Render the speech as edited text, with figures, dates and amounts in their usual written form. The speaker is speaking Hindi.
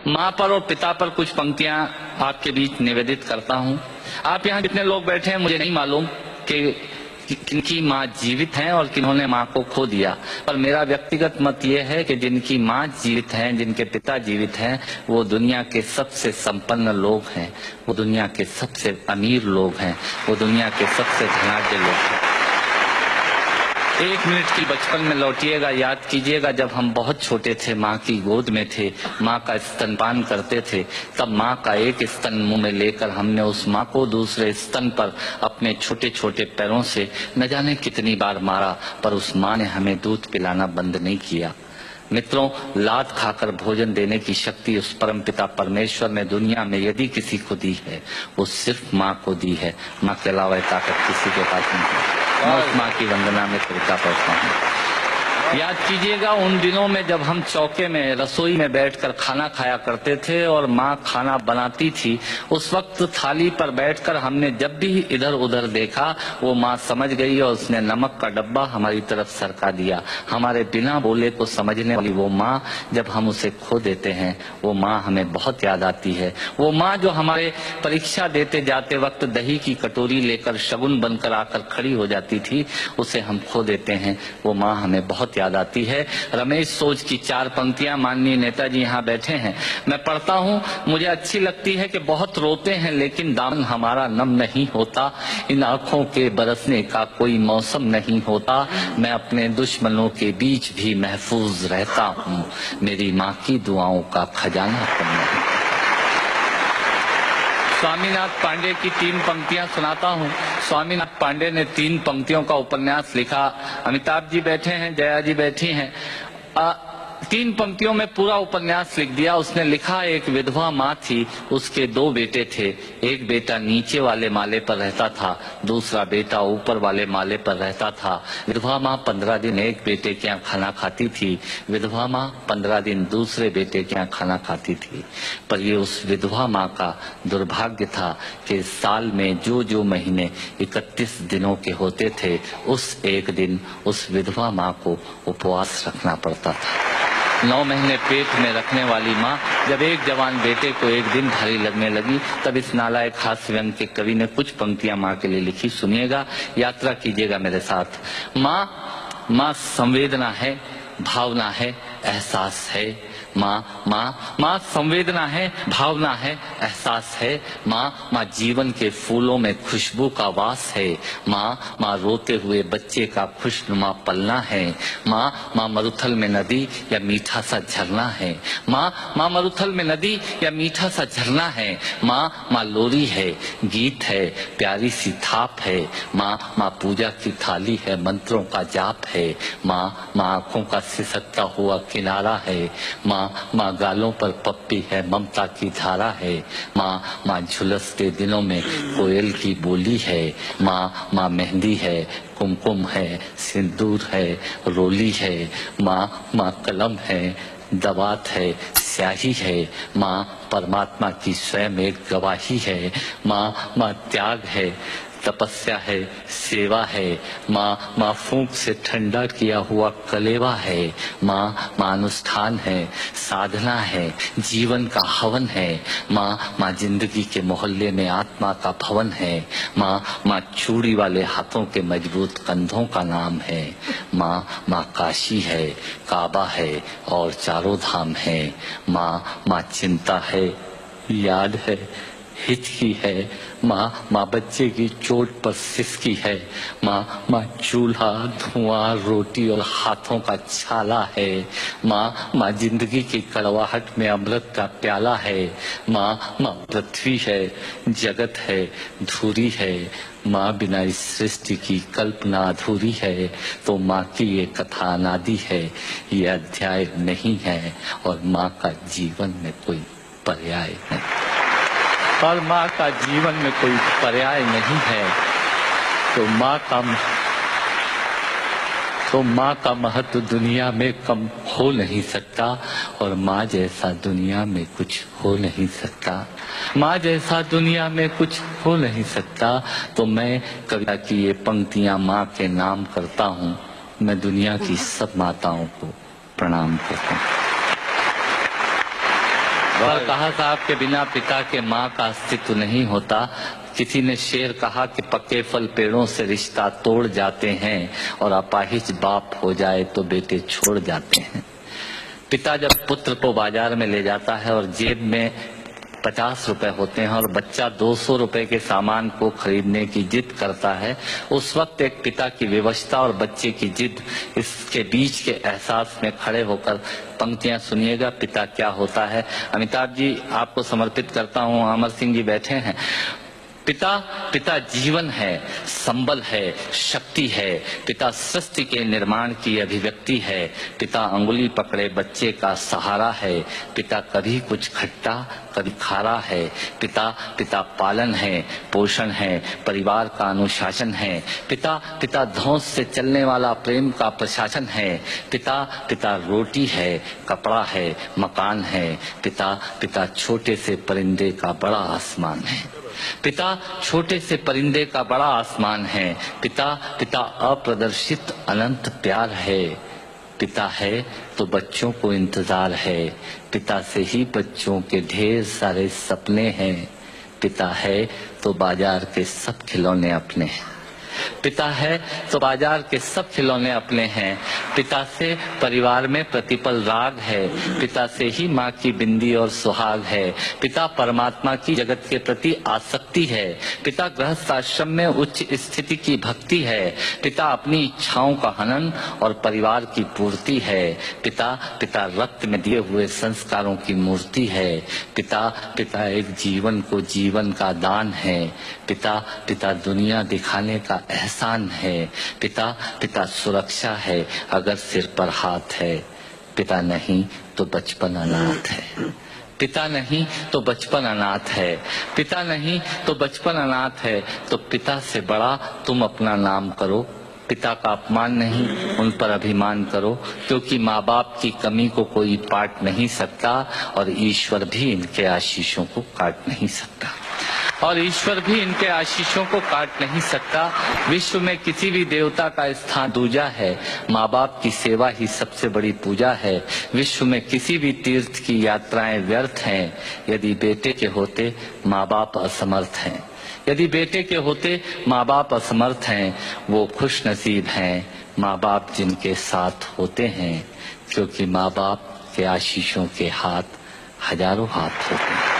माँ पर और पिता पर कुछ पंक्तियां आपके बीच निवेदित करता हूँ। आप यहाँ जितने लोग बैठे हैं मुझे नहीं मालूम कि किनकी माँ जीवित हैं और किन्होंने माँ को खो दिया, पर मेरा व्यक्तिगत मत ये है कि जिनकी माँ जीवित हैं, जिनके पिता जीवित हैं, वो दुनिया के सबसे संपन्न लोग हैं, वो दुनिया के सबसे अमीर लोग हैं, वो दुनिया के सबसे धनाढ्य लोग हैं। 1 मिनट की बचपन में लौटिएगा, याद कीजिएगा जब हम बहुत छोटे थे, माँ की गोद में थे, माँ का स्तनपान करते थे, तब माँ का एक स्तन मुंह में लेकर हमने उस माँ को दूसरे स्तन पर अपने छोटे छोटे पैरों से न जाने कितनी बार मारा, पर उस माँ ने हमें दूध पिलाना बंद नहीं किया। मित्रों, लात खाकर भोजन देने की शक्ति उस परमपिता परमेश्वर ने दुनिया में यदि किसी को दी है, वो सिर्फ माँ को दी है। माँ के अलावा ताकत किसी के पास नहीं है। मैं उस माँ की वंदना में कृतज्ञता करता हूँ। याद कीजिएगा उन दिनों में जब हम चौके में रसोई में बैठकर खाना खाया करते थे और माँ खाना बनाती थी, उस वक्त थाली पर बैठकर हमने जब भी इधर उधर देखा, वो माँ समझ गई और उसने नमक का डब्बा हमारी तरफ सरका दिया। हमारे बिना बोले को समझने वाली वो माँ, जब हम उसे खो देते हैं, वो माँ हमें बहुत याद आती है। वो माँ जो हमारे परीक्षा देते जाते वक्त दही की कटोरी लेकर शगुन बनकर आकर खड़ी हो जाती थी, उसे हम खो देते हैं। वो माँ हमें बहुत याद आती है। रमेश सोज की 4 पंक्तियां माननीय नेताजी यहाँ बैठे हैं, मैं पढ़ता हूँ, मुझे अच्छी लगती है कि बहुत रोते हैं लेकिन दामन हमारा नम नहीं होता, इन आंखों के बरसने का कोई मौसम नहीं होता, मैं अपने दुश्मनों के बीच भी महफूज रहता हूँ, मेरी माँ की दुआओं का खजाना कम नहीं। स्वामीनाथ पांडे की 3 पंक्तियां सुनाता हूँ। स्वामीनाथ पांडे ने 3 पंक्तियों का उपन्यास लिखा। अमिताभ जी बैठे हैं, जया जी बैठी हैं। 3 पंक्तियों में पूरा उपन्यास लिख दिया। उसने लिखा, एक विधवा माँ थी, उसके 2 बेटे थे। एक बेटा नीचे वाले माले पर रहता था, दूसरा बेटा ऊपर वाले माले पर रहता था। विधवा माँ 15 दिन एक बेटे के यहाँ खाना खाती थी, विधवा माँ 15 दिन दूसरे बेटे के यहाँ खाना खाती थी। पर ये उस विधवा माँ का दुर्भाग्य था कि साल में जो महीने 31 दिनों के होते थे, उस एक दिन उस विधवा माँ को उपवास रखना पड़ता था। 9 महीने पेट में रखने वाली माँ जब एक जवान बेटे को एक दिन भारी लगने लगी, तब इस नालायक हास्य व्यंग के कवि ने कुछ पंक्तियां माँ के लिए लिखी। सुनिएगा, यात्रा कीजिएगा मेरे साथ। माँ संवेदना है, भावना है, एहसास है। माँ संवेदना है, भावना है, एहसास है। माँ जीवन के फूलों में खुशबू का वास है। माँ रोते हुए बच्चे का खुशनुमा पलना है। माँ मरुथल में नदी या मीठा सा झरना है। माँ मरुथल में नदी या मीठा सा झरना है। माँ लोरी है, गीत है, प्यारी सी थाप है। माँ पूजा की थाली है, मंत्रों का जाप है। माँ आंखों का सिसकता हुआ किनारा है। माँ गालों पर पप्पी है, ममता की धारा है। माँ झुलसते दिनों में कोयल की बोली है। माँ मेहंदी है, कुमकुम है, सिंदूर है, रोली है। माँ कलम है, दवात है, स्याही है। माँ परमात्मा की स्वयं एक गवाही है। माँ त्याग है, तपस्या है, सेवा है। माँ फूंक से ठंडा किया हुआ कलेवा है। माँ अनुष्ठान है, साधना है, जीवन का हवन है। माँ जिंदगी के मोहल्ले में आत्मा का भवन है। माँ चूड़ी वाले हाथों के मजबूत कंधों का नाम है। माँ काशी है, काबा है और चारों धाम है। माँ चिंता है, याद है, हिचकी है। माँ बच्चे की चोट पर सिसकी है। माँ चूल्हा, धुआं, रोटी और हाथों का छाला है। माँ जिंदगी की कड़वाहट में अमृत का प्याला है। माँ पृथ्वी है, जगत है, धुरी है। माँ बिना इस सृष्टि की कल्पना अधूरी है। तो माँ की ये कथा अनादि है, ये अध्याय नहीं है और माँ का जीवन में कोई पर्याय नहीं। और माँ का जीवन में कोई पर्याय नहीं है। तो माँ का महत्व दुनिया में कम हो नहीं सकता और माँ जैसा दुनिया में कुछ हो नहीं सकता। माँ जैसा दुनिया में कुछ हो नहीं सकता। तो मैं कविता की ये पंक्तियां माँ के नाम करता हूँ। मैं दुनिया की सब माताओं को प्रणाम करता हूँ। पर कहा साहब के बिना पिता के माँ का अस्तित्व नहीं होता। किसी ने शेर कहा कि पक्के फल पेड़ों से रिश्ता तोड़ जाते हैं और अपाहिज बाप हो जाए तो बेटे छोड़ जाते हैं। पिता जब पुत्र को बाजार में ले जाता है और जेब में 50 रुपए होते हैं और बच्चा 200 रुपए के सामान को खरीदने की जिद करता है, उस वक्त एक पिता की विवशता और बच्चे की जिद, इसके बीच के एहसास में खड़े होकर पंक्तियां सुनिएगा। पिता क्या होता है। अमिताभ जी आपको समर्पित करता हूं। अमर सिंह जी बैठे हैं। पिता जीवन है, संबल है, शक्ति है। पिता सृष्टि के निर्माण की अभिव्यक्ति है। पिता अंगुली पकड़े बच्चे का सहारा है। पिता कभी कुछ खट्टा कभी खारा है। पिता पालन है, पोषण है, परिवार का अनुशासन है। पिता धौंस से चलने वाला प्रेम का प्रशासन है। पिता रोटी है, कपड़ा है, मकान है। पिता छोटे से परिंदे का बड़ा आसमान है। पिता छोटे से परिंदे का बड़ा आसमान है। पिता अप्रदर्शित अनंत प्यार है। पिता है तो बच्चों को इंतजार है। पिता से ही बच्चों के ढेर सारे सपने हैं। पिता है तो बाजार के सब खिलौने अपने हैं। पिता है तो बाजार के सब खिलौने अपने हैं। पिता से परिवार में प्रतिपल राग है। पिता से ही माँ की बिंदी और सुहाग है। पिता परमात्मा की जगत के प्रति आसक्ति है। पिता गृहस्थ आश्रम में उच्च स्थिति की भक्ति है। पिता अपनी इच्छाओं का हनन और परिवार की पूर्ति है। पिता रक्त में दिए हुए संस्कारों की मूर्ति है। पिता एक जीवन को जीवन का दान है। पिता दुनिया दिखाने का एहसान है। पिता सुरक्षा है अगर सिर पर हाथ है। पिता नहीं तो बचपन अनाथ है। पिता नहीं तो बचपन अनाथ है। पिता नहीं तो बचपन अनाथ है। तो पिता से बड़ा तुम अपना नाम करो। पिता का अपमान नहीं, उन पर अभिमान करो, क्योंकि माँ बाप की कमी को कोई पाट नहीं सकता और ईश्वर भी इनके आशीषों को काट नहीं सकता। विश्व में किसी भी देवता का स्थान दूजा है। माँ बाप की सेवा ही सबसे बड़ी पूजा है। विश्व में किसी भी तीर्थ की यात्राएं व्यर्थ हैं यदि बेटे के होते माँ बाप असमर्थ हैं। वो खुश नसीब हैं माँ बाप जिनके साथ होते हैं, क्योंकि माँ बाप के आशीषों के हाथ हजारों हाथ होते हैं।